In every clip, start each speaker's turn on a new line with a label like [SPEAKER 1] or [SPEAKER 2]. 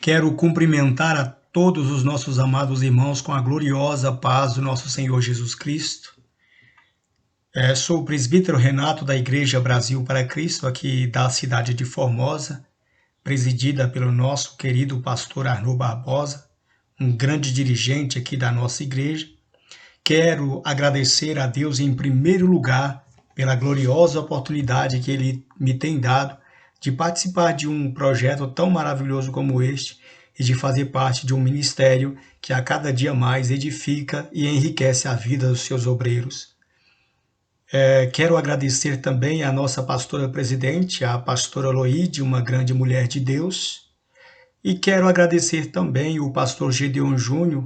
[SPEAKER 1] Quero cumprimentar a todos os nossos amados irmãos com a gloriosa paz do nosso Senhor Jesus Cristo. Sou o presbítero Renato da Igreja Brasil para Cristo, aqui da cidade de Formosa, presidida pelo nosso querido pastor Arnaud Barbosa, um grande dirigente aqui da nossa igreja. Quero agradecer a Deus em primeiro lugar pela gloriosa oportunidade que Ele me tem dado de participar de um projeto tão maravilhoso como este e de fazer parte de um ministério que a cada dia mais edifica e enriquece a vida dos seus obreiros. Quero agradecer também a nossa pastora presidente, a pastora Loide, uma grande mulher de Deus, e quero agradecer também o pastor Gedeon Júnior,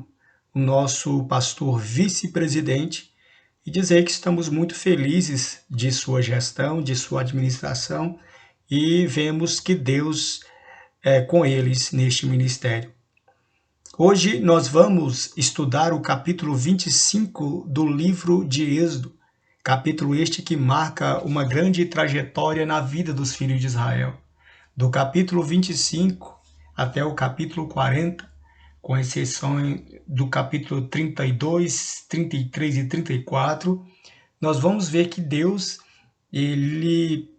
[SPEAKER 1] o nosso pastor vice-presidente, e dizer que estamos muito felizes de sua gestão, de sua administração, e vemos que Deus é com eles neste ministério. Hoje nós vamos estudar o capítulo 25 do livro de Êxodo, capítulo este que marca uma grande trajetória na vida dos filhos de Israel. Do capítulo 25 até o capítulo 40, com exceção do capítulo 32, 33 e 34, nós vamos ver que Deus ele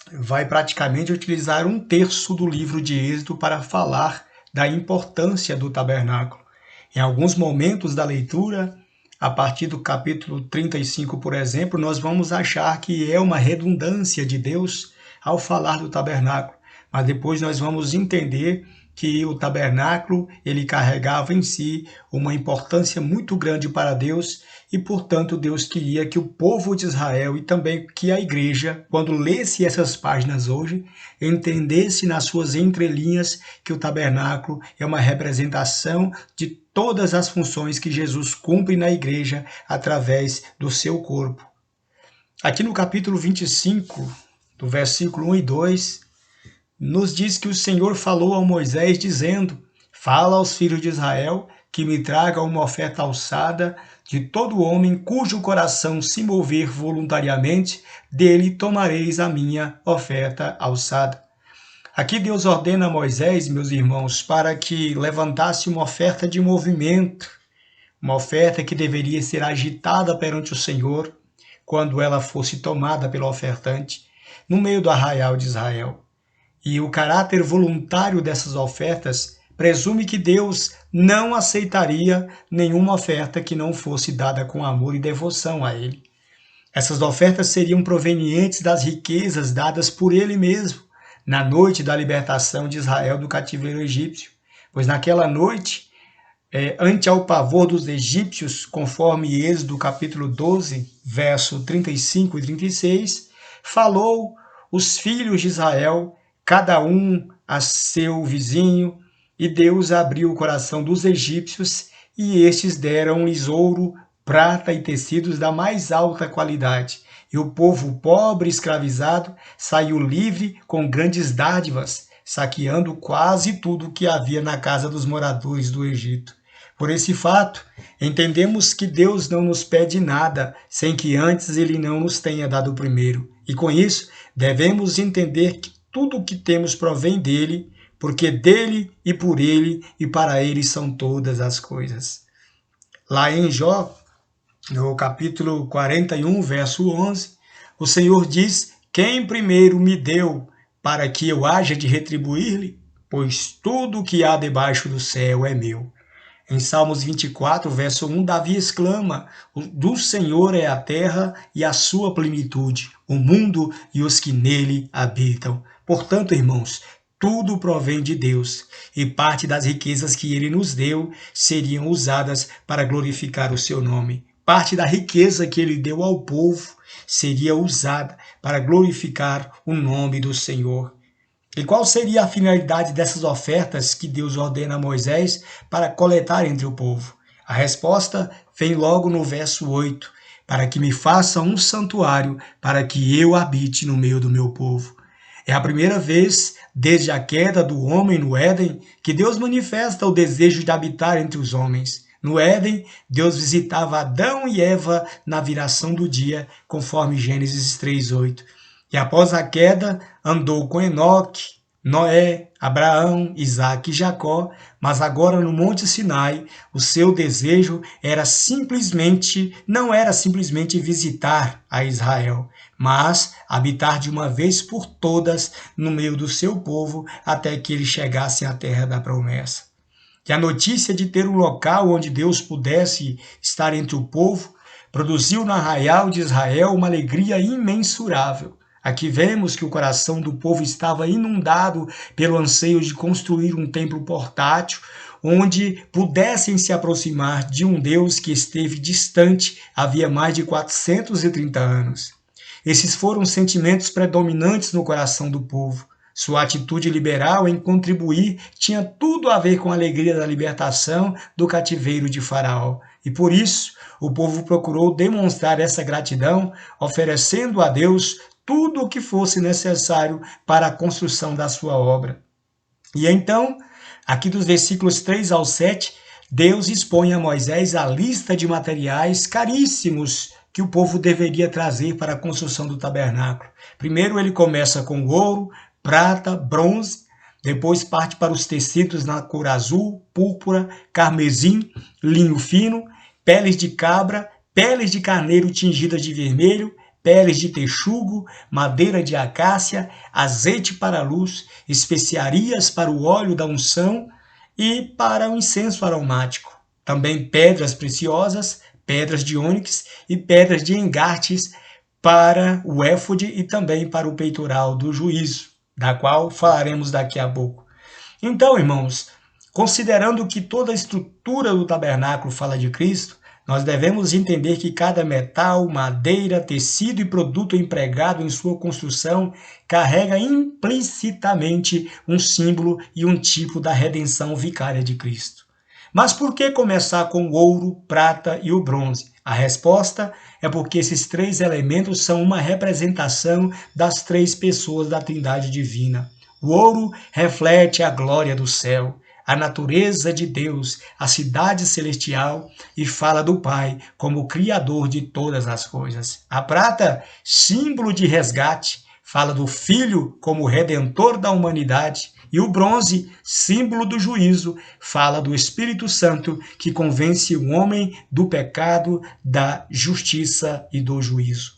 [SPEAKER 1] vai praticamente utilizar um terço do livro de Êxodo para falar da importância do tabernáculo. Em alguns momentos da leitura, a partir do capítulo 35, por exemplo, nós vamos achar que é uma redundância de Deus ao falar do tabernáculo, mas depois nós vamos entender que o tabernáculo ele carregava em si uma importância muito grande para Deus e, portanto, Deus queria que o povo de Israel e também que a igreja, quando lesse essas páginas hoje, entendesse nas suas entrelinhas que o tabernáculo é uma representação de todas as funções que Jesus cumpre na igreja através do seu corpo. Aqui no capítulo 25, do versículo 1 e 2, nos diz que o Senhor falou a Moisés dizendo: fala aos filhos de Israel que me tragam uma oferta alçada de todo homem cujo coração se mover voluntariamente, dele tomareis a minha oferta alçada. Aqui Deus ordena a Moisés, meus irmãos, para que levantasse uma oferta de movimento, uma oferta que deveria ser agitada perante o Senhor quando ela fosse tomada pelo ofertante, no meio do arraial de Israel. E o caráter voluntário dessas ofertas presume que Deus não aceitaria nenhuma oferta que não fosse dada com amor e devoção a Ele. Essas ofertas seriam provenientes das riquezas dadas por Ele mesmo, na noite da libertação de Israel do cativeiro egípcio. Pois naquela noite, ante ao pavor dos egípcios, conforme Êxodo capítulo 12, verso 35 e 36, falou os filhos de Israel, cada um a seu vizinho, e Deus abriu o coração dos egípcios, e estes deram-lhes ouro, prata e tecidos da mais alta qualidade. E o povo pobre e escravizado saiu livre com grandes dádivas, saqueando quase tudo que havia na casa dos moradores do Egito. Por esse fato, entendemos que Deus não nos pede nada sem que antes Ele não nos tenha dado primeiro. E com isso, devemos entender que tudo o que temos provém dele, porque dele e por ele e para ele são todas as coisas. Lá em Jó, no capítulo 41, verso 11, o Senhor diz: quem primeiro me deu para que eu haja de retribuir-lhe? Pois tudo o que há debaixo do céu é meu. Em Salmos 24, verso 1, Davi exclama: do Senhor é a terra e a sua plenitude, o mundo e os que nele habitam. Portanto, irmãos, tudo provém de Deus, e parte das riquezas que Ele nos deu seriam usadas para glorificar o seu nome. Parte da riqueza que Ele deu ao povo seria usada para glorificar o nome do Senhor. E qual seria a finalidade dessas ofertas que Deus ordena a Moisés para coletar entre o povo? A resposta vem logo no verso 8, para que me faça um santuário, para que eu habite no meio do meu povo. É a primeira vez, desde a queda do homem no Éden, que Deus manifesta o desejo de habitar entre os homens. No Éden, Deus visitava Adão e Eva na viração do dia, conforme Gênesis 3:8. E após a queda, andou com Enoque Noé, Abraão, Isaque e Jacó, mas agora no Monte Sinai, o seu desejo não era simplesmente visitar a Israel, mas habitar de uma vez por todas no meio do seu povo até que eles chegassem à terra da promessa. E a notícia de ter um local onde Deus pudesse estar entre o povo produziu no arraial de Israel uma alegria imensurável. Aqui vemos que o coração do povo estava inundado pelo anseio de construir um templo portátil, onde pudessem se aproximar de um Deus que esteve distante havia mais de 430 anos. Esses foram os sentimentos predominantes no coração do povo. Sua atitude liberal em contribuir tinha tudo a ver com a alegria da libertação do cativeiro de Faraó. E por isso, o povo procurou demonstrar essa gratidão, oferecendo a Deus tudo o que fosse necessário para a construção da sua obra. E então, aqui dos versículos 3 ao 7, Deus expõe a Moisés a lista de materiais caríssimos que o povo deveria trazer para a construção do tabernáculo. Primeiro ele começa com ouro, prata, bronze, depois parte para os tecidos na cor azul, púrpura, carmesim, linho fino, peles de cabra, peles de carneiro tingidas de vermelho, peles de texugo, madeira de acácia, azeite para a luz, especiarias para o óleo da unção e para o incenso aromático. Também pedras preciosas, pedras de ônix e pedras de engartes para o éfode e também para o peitoral do juízo, da qual falaremos daqui a pouco. Então, irmãos, considerando que toda a estrutura do tabernáculo fala de Cristo, nós devemos entender que cada metal, madeira, tecido e produto empregado em sua construção carrega implicitamente um símbolo e um tipo da redenção vicária de Cristo. Mas por que começar com o ouro, prata e o bronze? A resposta é porque esses três elementos são uma representação das três pessoas da Trindade Divina. O ouro reflete a glória do céu, a natureza de Deus, a cidade celestial, e fala do Pai como o Criador de todas as coisas. A prata, símbolo de resgate, fala do Filho como o Redentor da humanidade, e o bronze, símbolo do juízo, fala do Espírito Santo que convence o homem do pecado, da justiça e do juízo.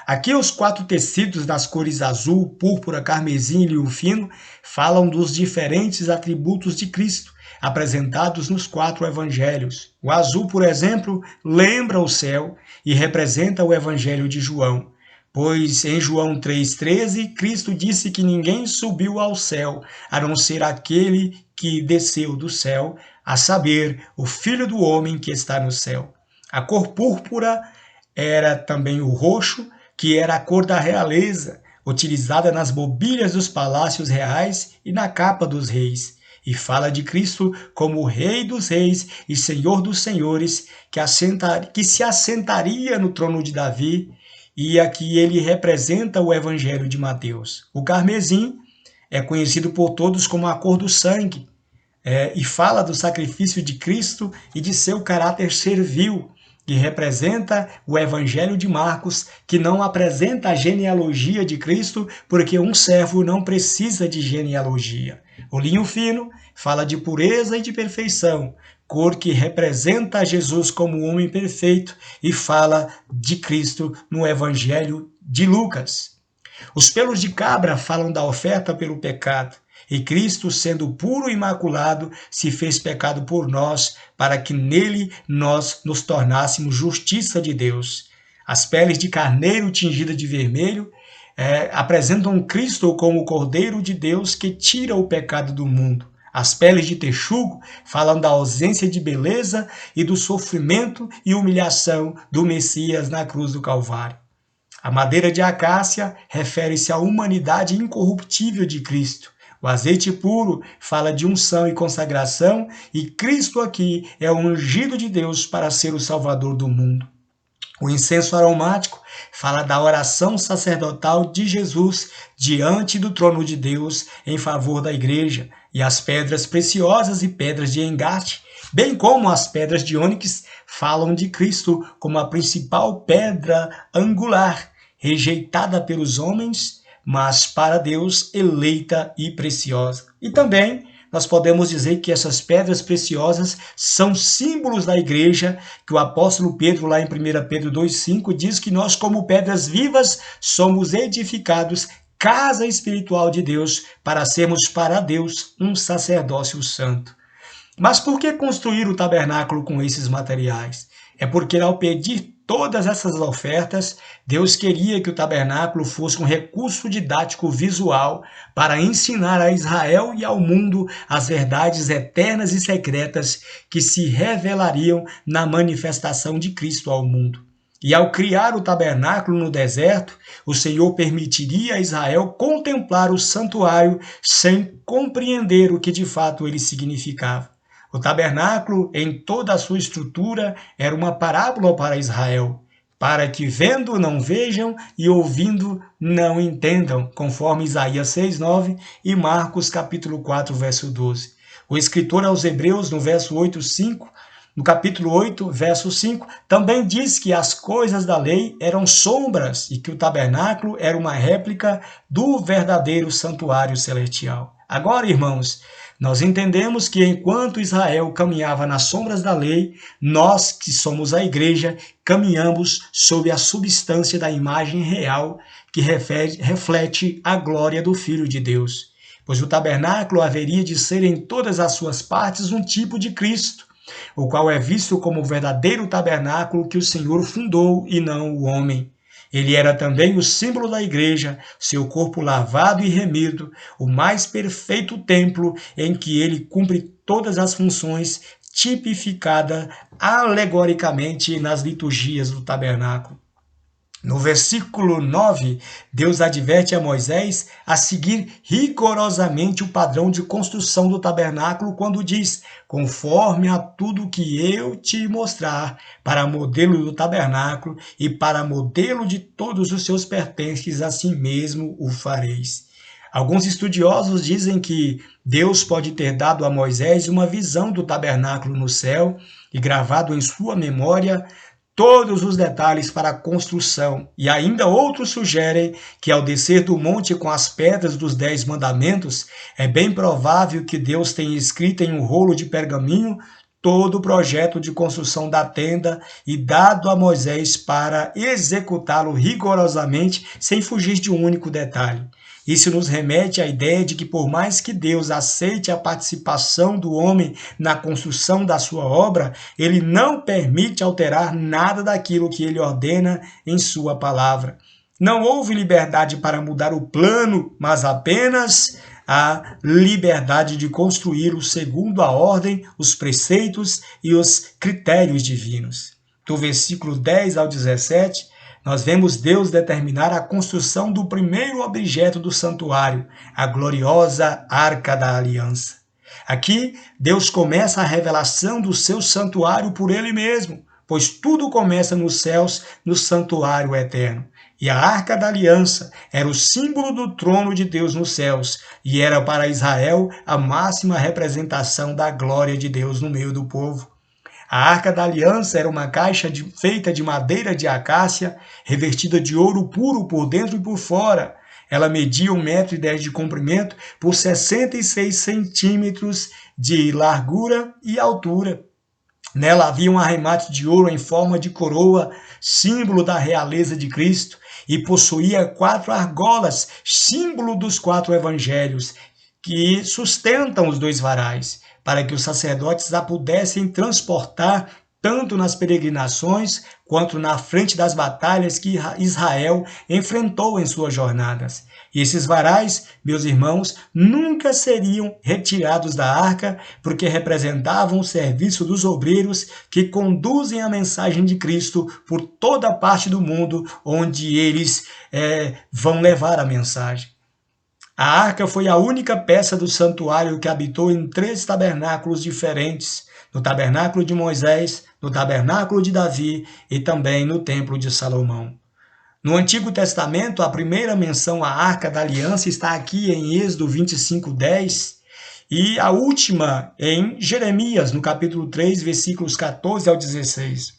[SPEAKER 1] Aqui os 4 tecidos das cores azul, púrpura, carmesim e linho fino falam dos diferentes atributos de Cristo, apresentados nos 4 evangelhos. O azul, por exemplo, lembra o céu e representa o evangelho de João. Pois em João 3,13, Cristo disse que ninguém subiu ao céu, a não ser aquele que desceu do céu, a saber, o Filho do Homem que está no céu. A cor púrpura era também o roxo, que era a cor da realeza, utilizada nas mobílias dos palácios reais e na capa dos reis. E fala de Cristo como o Rei dos Reis e Senhor dos Senhores, que se assentaria no trono de Davi, e aqui ele representa o Evangelho de Mateus. O carmesim é conhecido por todos como a cor do sangue, e fala do sacrifício de Cristo e de seu caráter servil, que representa o Evangelho de Marcos, que não apresenta a genealogia de Cristo, porque um servo não precisa de genealogia. O linho fino fala de pureza e de perfeição, cor que representa Jesus como o homem perfeito e fala de Cristo no Evangelho de Lucas. Os pelos de cabra falam da oferta pelo pecado, e Cristo, sendo puro e imaculado, se fez pecado por nós, para que nele nós nos tornássemos justiça de Deus. As peles de carneiro tingidas de vermelho apresentam Cristo como o Cordeiro de Deus que tira o pecado do mundo. As peles de texugo falam da ausência de beleza e do sofrimento e humilhação do Messias na cruz do Calvário. A madeira de acácia refere-se à humanidade incorruptível de Cristo. O azeite puro fala de unção e consagração, e Cristo aqui é o ungido de Deus para ser o Salvador do mundo. O incenso aromático fala da oração sacerdotal de Jesus diante do trono de Deus em favor da igreja, e as pedras preciosas e pedras de engate, bem como as pedras de ônix, falam de Cristo como a principal pedra angular, rejeitada pelos homens, mas para Deus eleita e preciosa. E também nós podemos dizer que essas pedras preciosas são símbolos da igreja, que o apóstolo Pedro, lá em 1 Pedro 2,5, diz que nós, como pedras vivas, somos edificados casa espiritual de Deus, para sermos para Deus um sacerdócio santo. Mas por que construir o tabernáculo com esses materiais? É porque ao pedir todas essas ofertas, Deus queria que o tabernáculo fosse um recurso didático visual para ensinar a Israel e ao mundo as verdades eternas e secretas que se revelariam na manifestação de Cristo ao mundo. E ao criar o tabernáculo no deserto, o Senhor permitiria a Israel contemplar o santuário sem compreender o que de fato ele significava. O tabernáculo, em toda a sua estrutura, era uma parábola para Israel, para que vendo não vejam e ouvindo não entendam, conforme Isaías 6,9 e Marcos capítulo 4, verso 12. O escritor aos Hebreus, no verso 8,5, no capítulo 8, verso 5, também diz que as coisas da lei eram sombras e que o tabernáculo era uma réplica do verdadeiro santuário celestial. Agora, irmãos, nós entendemos que enquanto Israel caminhava nas sombras da lei, nós, que somos a igreja, caminhamos sob a substância da imagem real que reflete a glória do Filho de Deus. Pois o tabernáculo haveria de ser em todas as suas partes um tipo de Cristo, o qual é visto como o verdadeiro tabernáculo que o Senhor fundou e não o homem. Ele era também o símbolo da igreja, seu corpo lavado e remido, o mais perfeito templo em que ele cumpre todas as funções tipificadas alegoricamente nas liturgias do tabernáculo. No versículo 9, Deus adverte a Moisés a seguir rigorosamente o padrão de construção do tabernáculo quando diz: conforme a tudo que eu te mostrar, para modelo do tabernáculo e para modelo de todos os seus pertences, assim mesmo o fareis. Alguns estudiosos dizem que Deus pode ter dado a Moisés uma visão do tabernáculo no céu e gravado em sua memória todos os detalhes para a construção, e ainda outros sugerem que ao descer do monte com as pedras dos 10 mandamentos, é bem provável que Deus tenha escrito em um rolo de pergaminho todo o projeto de construção da tenda e dado a Moisés para executá-lo rigorosamente, sem fugir de um único detalhe. Isso nos remete à ideia de que, por mais que Deus aceite a participação do homem na construção da sua obra, ele não permite alterar nada daquilo que ele ordena em sua palavra. Não houve liberdade para mudar o plano, mas apenas a liberdade de construí-lo segundo a ordem, os preceitos e os critérios divinos. Do versículo 10 ao 17, nós vemos Deus determinar a construção do primeiro objeto do santuário, a gloriosa Arca da Aliança. Aqui, Deus começa a revelação do seu santuário por ele mesmo, pois tudo começa nos céus, no santuário eterno. E a Arca da Aliança era o símbolo do trono de Deus nos céus, e era para Israel a máxima representação da glória de Deus no meio do povo. A Arca da Aliança era uma caixa feita de madeira de acácia, revestida de ouro puro por dentro e por fora. Ela media 1,10 m de comprimento por 66 centímetros de largura e altura. Nela havia um arremate de ouro em forma de coroa, símbolo da realeza de Cristo, e possuía 4 argolas, símbolo dos 4 evangelhos, que sustentam os 2 varais, para que os sacerdotes a pudessem transportar tanto nas peregrinações quanto na frente das batalhas que Israel enfrentou em suas jornadas. E esses varais, meus irmãos, nunca seriam retirados da arca, porque representavam o serviço dos obreiros que conduzem a mensagem de Cristo por toda parte do mundo onde eles vão levar a mensagem. A arca foi a única peça do santuário que habitou em 3 tabernáculos diferentes, no tabernáculo de Moisés, no tabernáculo de Davi e também no templo de Salomão. No Antigo Testamento, a primeira menção à Arca da Aliança está aqui em Êxodo 25:10 e a última em Jeremias, no capítulo 3, versículos 14 ao 16.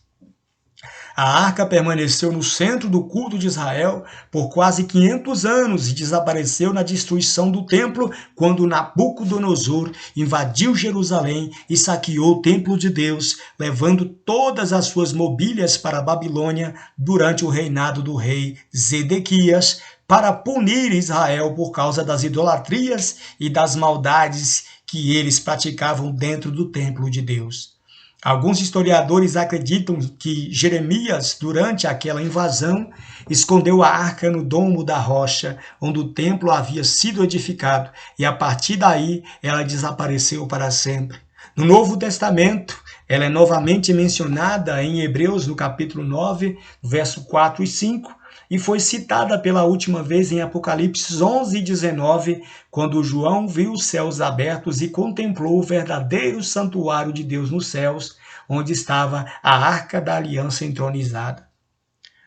[SPEAKER 1] A arca permaneceu no centro do culto de Israel por quase 500 anos e desapareceu na destruição do templo quando Nabucodonosor invadiu Jerusalém e saqueou o templo de Deus, levando todas as suas mobílias para a Babilônia durante o reinado do rei Zedequias, para punir Israel por causa das idolatrias e das maldades que eles praticavam dentro do templo de Deus. Alguns historiadores acreditam que Jeremias, durante aquela invasão, escondeu a arca no domo da rocha, onde o templo havia sido edificado, e a partir daí ela desapareceu para sempre. No Novo Testamento, ela é novamente mencionada em Hebreus, no capítulo 9, verso 4 e 5, e foi citada pela última vez em Apocalipse 11 e 19, quando João viu os céus abertos e contemplou o verdadeiro santuário de Deus nos céus, onde estava a Arca da Aliança entronizada.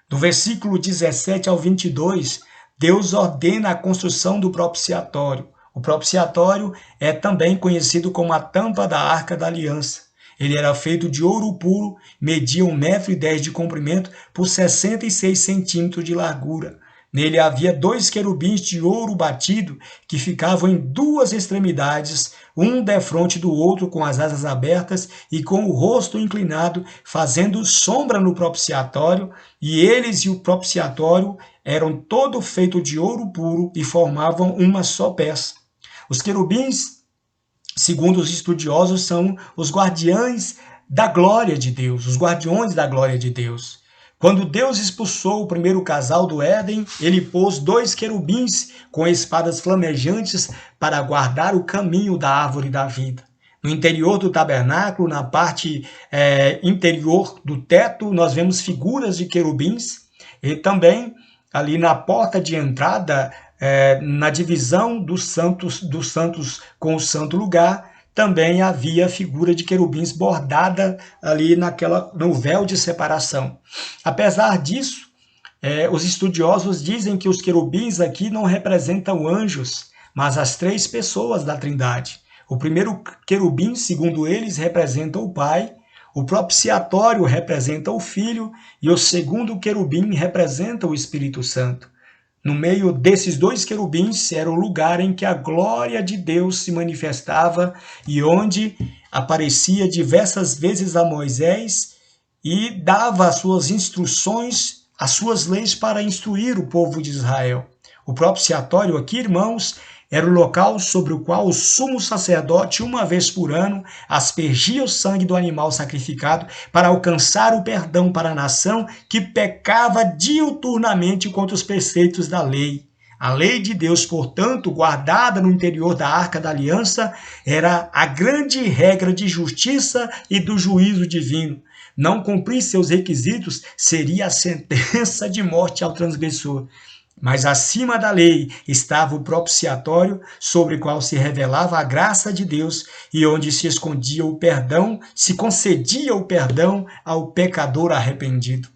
[SPEAKER 1] Do versículo 17 ao 22, Deus ordena a construção do propiciatório. O propiciatório é também conhecido como a tampa da Arca da Aliança. Ele era feito de ouro puro, media 1,10 m de comprimento por 66 centímetros de largura. Nele havia 2 querubins de ouro batido que ficavam em 2 extremidades, um defronte do outro com as asas abertas e com o rosto inclinado, fazendo sombra no propiciatório, e eles e o propiciatório eram todo feito de ouro puro e formavam uma só peça. Os querubins, segundo os estudiosos, são os guardiães da glória de Deus, os guardiões da glória de Deus. Quando Deus expulsou o primeiro casal do Éden, ele pôs 2 querubins com espadas flamejantes para guardar o caminho da árvore da vida. No interior do tabernáculo, na parte interior do teto, nós vemos figuras de querubins, e também ali na porta de entrada, na divisão dos santos com o santo lugar, também havia a figura de querubins bordada ali no véu de separação. Apesar disso, os estudiosos dizem que os querubins aqui não representam anjos, mas as 3 pessoas da Trindade. O primeiro querubim, segundo eles, representa o Pai, o propiciatório representa o Filho e o segundo querubim representa o Espírito Santo. No meio desses 2 querubins era o lugar em que a glória de Deus se manifestava e onde aparecia diversas vezes a Moisés e dava as suas instruções, as suas leis para instruir o povo de Israel. O propiciatório aqui, irmãos, era o local sobre o qual o sumo sacerdote, uma vez por ano, aspergia o sangue do animal sacrificado para alcançar o perdão para a nação que pecava diuturnamente contra os preceitos da lei. A lei de Deus, portanto, guardada no interior da Arca da Aliança, era a grande regra de justiça e do juízo divino. Não cumprir seus requisitos seria a sentença de morte ao transgressor. Mas acima da lei estava o propiciatório, sobre o qual se revelava a graça de Deus e onde se escondia o perdão, se concedia o perdão ao pecador arrependido.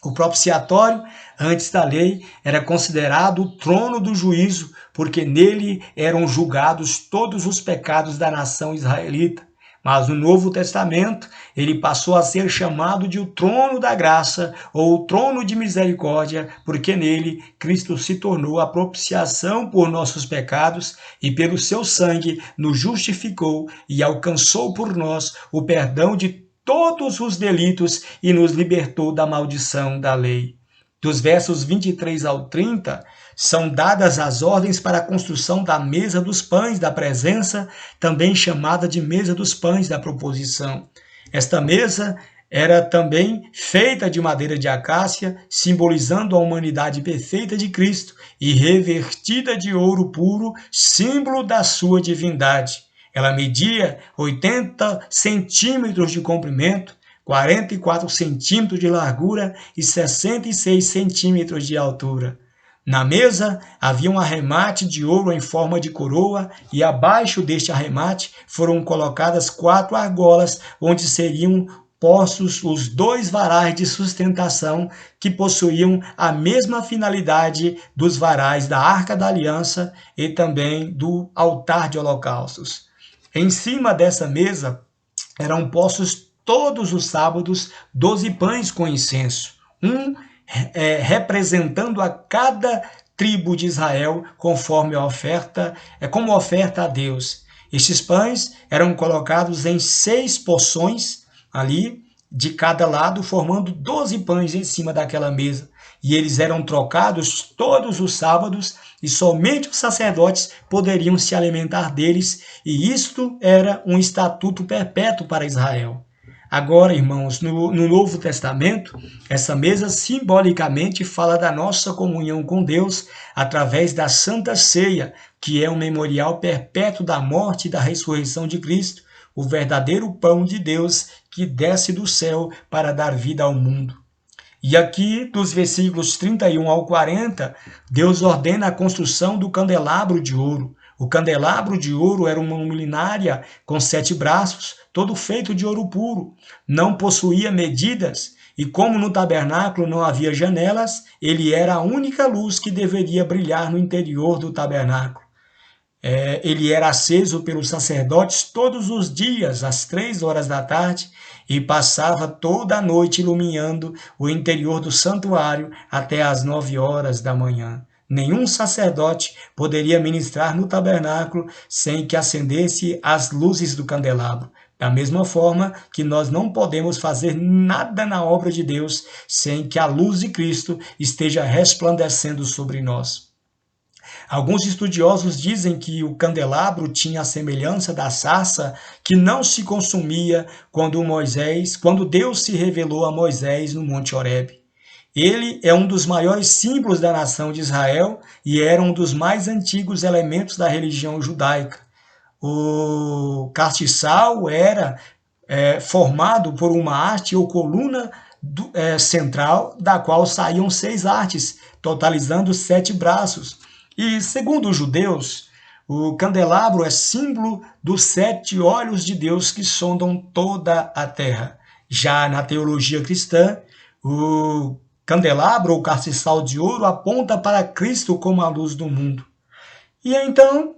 [SPEAKER 1] O propiciatório, antes da lei, era considerado o trono do juízo, porque nele eram julgados todos os pecados da nação israelita. Mas no Novo Testamento, ele passou a ser chamado de o trono da graça ou o trono de misericórdia, porque nele Cristo se tornou a propiciação por nossos pecados e pelo seu sangue nos justificou e alcançou por nós o perdão de todos os delitos e nos libertou da maldição da lei. Dos versos 23 ao 30, são dadas as ordens para a construção da mesa dos pães da presença, também chamada de mesa dos pães da proposição. Esta mesa era também feita de madeira de acácia, simbolizando a humanidade perfeita de Cristo, e revertida de ouro puro, símbolo da sua divindade. Ela media 80 centímetros de comprimento, 44 centímetros de largura e 66 centímetros de altura. Na mesa havia um arremate de ouro em forma de coroa e abaixo deste arremate foram colocadas 4 argolas, onde seriam postos os 2 varais de sustentação que possuíam a mesma finalidade dos varais da Arca da Aliança e também do altar de holocaustos. Em cima dessa mesa eram postos todos os sábados 12 pães com incenso, representando a cada tribo de Israel conforme a oferta, como oferta a Deus. Estes pães eram colocados em 6 porções ali de cada lado, formando 12 pães em cima daquela mesa. E eles eram trocados todos os sábados, e somente os sacerdotes poderiam se alimentar deles, e isto era um estatuto perpétuo para Israel. Agora, irmãos, no Novo Testamento, essa mesa simbolicamente fala da nossa comunhão com Deus através da Santa Ceia, que é um memorial perpétuo da morte e da ressurreição de Cristo, o verdadeiro pão de Deus que desce do céu para dar vida ao mundo. E aqui, dos versículos 31 ao 40, Deus ordena a construção do candelabro de ouro. O candelabro de ouro era uma luminária com 7 braços, todo feito de ouro puro. Não possuía medidas, e como no tabernáculo não havia janelas, ele era a única luz que deveria brilhar no interior do tabernáculo. Ele era aceso pelos sacerdotes todos os dias, às 3 horas da tarde, e passava toda a noite iluminando o interior do santuário até às 9 horas da manhã. Nenhum sacerdote poderia ministrar no tabernáculo sem que acendesse as luzes do candelabro. Da mesma forma que nós não podemos fazer nada na obra de Deus sem que a luz de Cristo esteja resplandecendo sobre nós. Alguns estudiosos dizem que o candelabro tinha a semelhança da sarça que não se consumia quando Deus se revelou a Moisés no Monte Horebe. Ele é um dos maiores símbolos da nação de Israel e era um dos mais antigos elementos da religião judaica. O castiçal era formado por uma haste ou coluna central, da qual saíam 6 hastes, totalizando 7 braços. E, segundo os judeus, o candelabro é símbolo dos 7 olhos de Deus que sondam toda a terra. Já na teologia cristã, o candelabro ou castiçal de ouro aponta para Cristo como a luz do mundo. E então,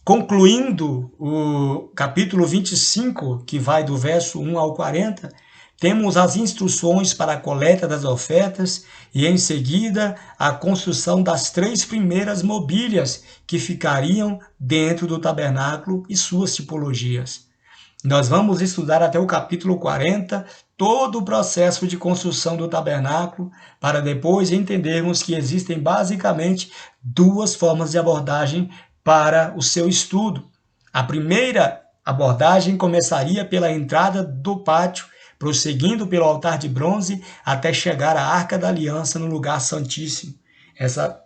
[SPEAKER 1] concluindo o capítulo 25, que vai do verso 1 ao 40, temos as instruções para a coleta das ofertas e, em seguida, a construção das 3 primeiras mobílias que ficariam dentro do tabernáculo e suas tipologias. Nós vamos estudar até o capítulo 40 todo o processo de construção do tabernáculo, para depois entendermos que existem basicamente 2 formas de abordagem para o seu estudo. A primeira abordagem começaria pela entrada do pátio, prosseguindo pelo altar de bronze até chegar à Arca da Aliança no lugar santíssimo. Essa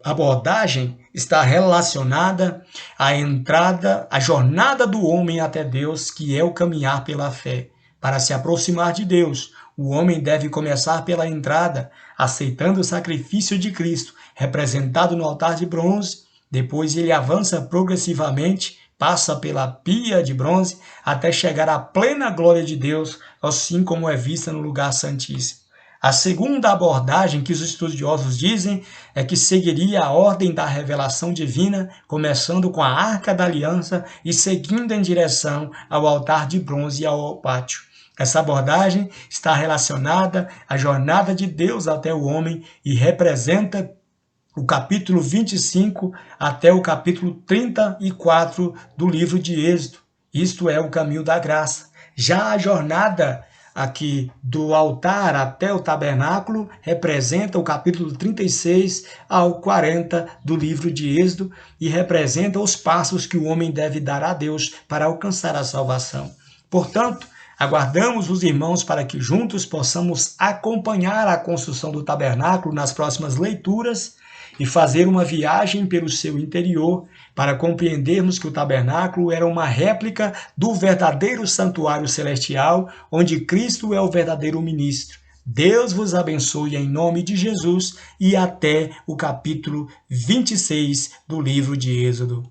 [SPEAKER 1] abordagem está relacionada à jornada do homem até Deus, que é o caminhar pela fé. Para se aproximar de Deus, o homem deve começar pela entrada, aceitando o sacrifício de Cristo, representado no altar de bronze. Depois ele avança progressivamente, passa pela pia de bronze até chegar à plena glória de Deus, assim como é vista no lugar santíssimo. A segunda abordagem que os estudiosos dizem é que seguiria a ordem da revelação divina, começando com a Arca da Aliança e seguindo em direção ao altar de bronze e ao pátio. Essa abordagem está relacionada à jornada de Deus até o homem e representa o capítulo 25 até o capítulo 34 do livro de Êxodo. Isto é o caminho da graça. Já a jornada aqui do altar até o tabernáculo representa o capítulo 36 ao 40 do livro de Êxodo e representa os passos que o homem deve dar a Deus para alcançar a salvação. Portanto, aguardamos os irmãos para que juntos possamos acompanhar a construção do tabernáculo nas próximas leituras e fazer uma viagem pelo seu interior para compreendermos que o tabernáculo era uma réplica do verdadeiro santuário celestial, onde Cristo é o verdadeiro ministro. Deus vos abençoe em nome de Jesus e até o capítulo 26 do livro de Êxodo.